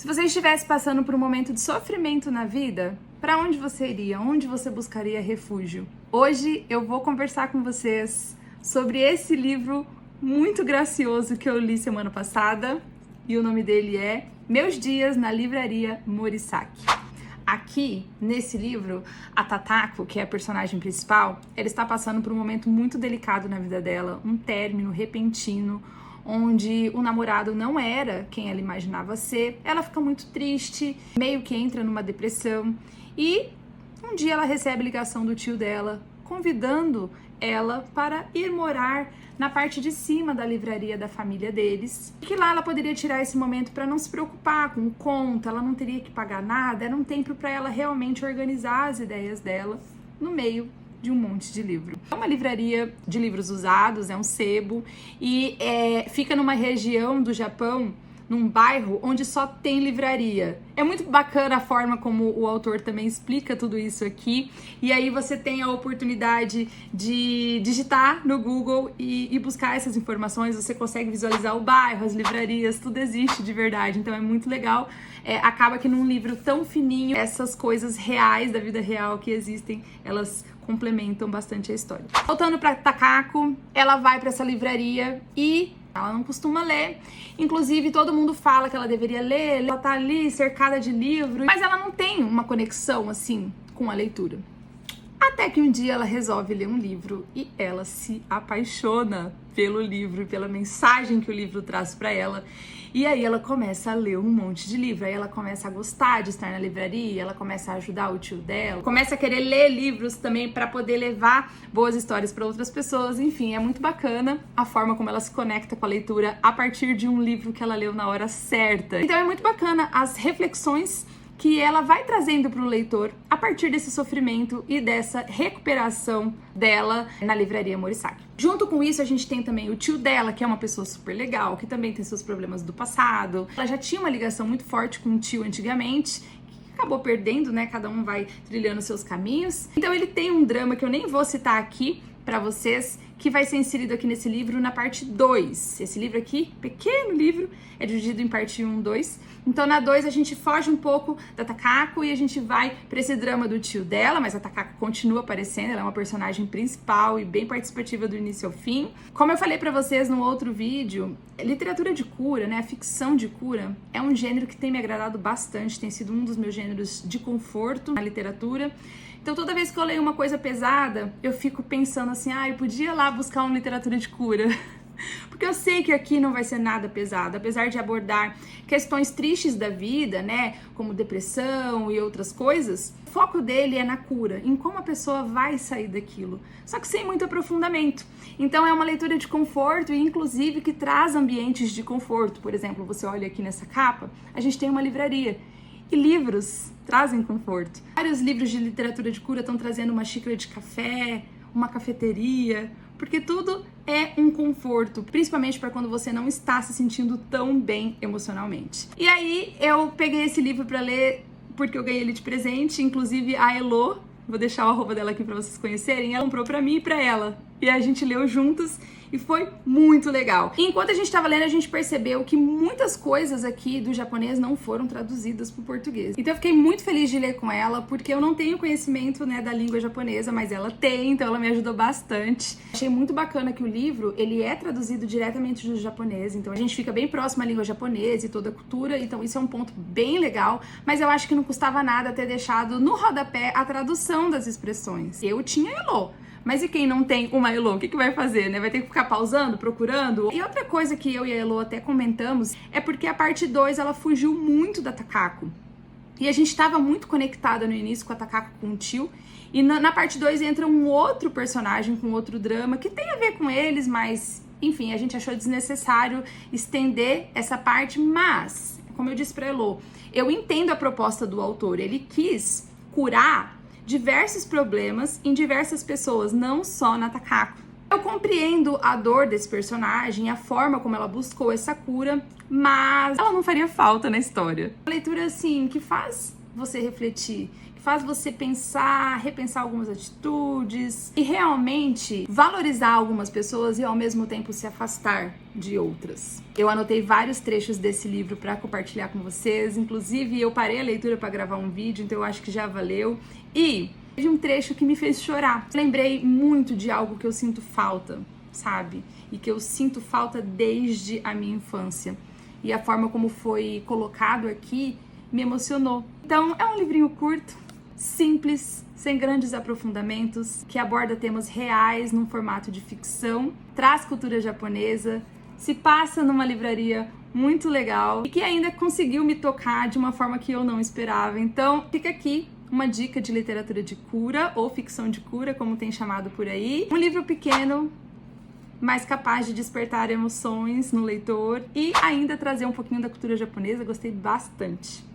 Se você estivesse passando por um momento de sofrimento na vida, para onde você iria? Onde você buscaria refúgio? Hoje eu vou conversar com vocês sobre esse livro muito gracioso que eu li semana passada, e o nome dele é Meus Dias na Livraria Morisaki. Aqui, nesse livro, a Tatako, que é a personagem principal, ela está passando por um momento muito delicado na vida dela, um término repentino, onde o namorado não era quem ela imaginava ser. Ela fica muito triste, meio que entra numa depressão, e um dia ela recebe ligação do tio dela, convidando ela para ir morar na parte de cima da livraria da família deles, que lá ela poderia tirar esse momento para não se preocupar com conta, ela não teria que pagar nada, era um tempo para ela realmente organizar as ideias dela no meio de um monte de livro. É uma livraria de livros usados, é um sebo, e fica numa região do Japão, num bairro onde só tem livraria. É muito bacana a forma como o autor também explica tudo isso aqui, e aí você tem a oportunidade de digitar no Google e buscar essas informações, você consegue visualizar o bairro, as livrarias, tudo existe de verdade, então é muito legal. Acaba que num livro tão fininho, essas coisas reais da vida real que existem, elas complementam bastante a história. Voltando para Takako, ela vai para essa livraria e ela não costuma ler, inclusive todo mundo fala que ela deveria ler, ela tá ali cercada de livros, mas ela não tem uma conexão assim com a leitura. Até que um dia ela resolve ler um livro e ela se apaixona pelo livro, pela mensagem que o livro traz para ela. E aí ela começa a ler um monte de livro, aí ela começa a gostar de estar na livraria, ela começa a ajudar o tio dela, começa a querer ler livros também para poder levar boas histórias para outras pessoas. Enfim, é muito bacana a forma como ela se conecta com a leitura a partir de um livro que ela leu na hora certa. Então é muito bacana as reflexões que ela vai trazendo para o leitor a partir desse sofrimento e dessa recuperação dela na livraria Morisaki. Junto com isso, a gente tem também o tio dela, que é uma pessoa super legal, que também tem seus problemas do passado. Ela já tinha uma ligação muito forte com o tio antigamente, que acabou perdendo, né? Cada um vai trilhando seus caminhos. Então ele tem um drama que eu nem vou citar aqui para vocês, que vai ser inserido aqui nesse livro na parte 2. Esse livro aqui, pequeno livro, é dividido em parte 1 e 2. Então na 2 a gente foge um pouco da Takako e a gente vai para esse drama do tio dela, mas a Takako continua aparecendo, ela é uma personagem principal e bem participativa do início ao fim. Como eu falei para vocês no outro vídeo, literatura de cura, né, a ficção de cura, é um gênero que tem me agradado bastante, tem sido um dos meus gêneros de conforto na literatura. Então toda vez que eu leio uma coisa pesada, eu fico pensando assim, eu podia ir lá buscar uma literatura de cura. Porque eu sei que aqui não vai ser nada pesado, apesar de abordar questões tristes da vida, né, como depressão e outras coisas, o foco dele é na cura, em como a pessoa vai sair daquilo, só que sem muito aprofundamento. Então é uma leitura de conforto e inclusive que traz ambientes de conforto. Por exemplo, você olha aqui nessa capa, a gente tem uma livraria. E livros trazem conforto. Vários livros de literatura de cura estão trazendo uma xícara de café, uma cafeteria, porque tudo é um conforto, principalmente para quando você não está se sentindo tão bem emocionalmente. E aí eu peguei esse livro para ler porque eu ganhei ele de presente, inclusive a Elo, vou deixar o arroba dela aqui para vocês conhecerem, ela comprou para mim e para ela. E a gente leu juntos e foi muito legal. E enquanto a gente estava lendo, a gente percebeu que muitas coisas aqui do japonês não foram traduzidas para o português. Então eu fiquei muito feliz de ler com ela, porque eu não tenho conhecimento, né, da língua japonesa, mas ela tem, então ela me ajudou bastante. Achei muito bacana que o livro, ele é traduzido diretamente do japonês, então a gente fica bem próximo à língua japonesa e toda a cultura, então isso é um ponto bem legal, mas eu acho que não custava nada ter deixado no rodapé a tradução das expressões. Eu tinha Elo, mas e quem não tem uma Elo, o que vai fazer, né? Vai ter que ficar pausando, procurando? E outra coisa que eu e a Elo até comentamos é porque a parte 2, ela fugiu muito da Takako. E a gente estava muito conectada no início com a Takako, com o tio. E na parte 2 entra um outro personagem com outro drama que tem a ver com eles, mas, enfim, a gente achou desnecessário estender essa parte. Mas, como eu disse pra Elo, eu entendo a proposta do autor. Ele quis curar diversos problemas em diversas pessoas, não só na Takako. Eu compreendo a dor desse personagem, a forma como ela buscou essa cura, mas ela não faria falta na história. Uma leitura, assim, que faz você refletir, que faz você pensar, repensar algumas atitudes e realmente valorizar algumas pessoas e ao mesmo tempo se afastar de outras. Eu anotei vários trechos desse livro para compartilhar com vocês, inclusive eu parei a leitura para gravar um vídeo, então eu acho que já valeu. E teve um trecho que me fez chorar. Lembrei muito de algo que eu sinto falta, sabe? E que eu sinto falta desde a minha infância. E a forma como foi colocado aqui me emocionou. Então, é um livrinho curto, simples, sem grandes aprofundamentos, que aborda temas reais num formato de ficção, traz cultura japonesa, se passa numa livraria muito legal e que ainda conseguiu me tocar de uma forma que eu não esperava. Então, fica aqui uma dica de literatura de cura, ou ficção de cura, como tem chamado por aí. Um livro pequeno, mas capaz de despertar emoções no leitor e ainda trazer um pouquinho da cultura japonesa. Gostei bastante.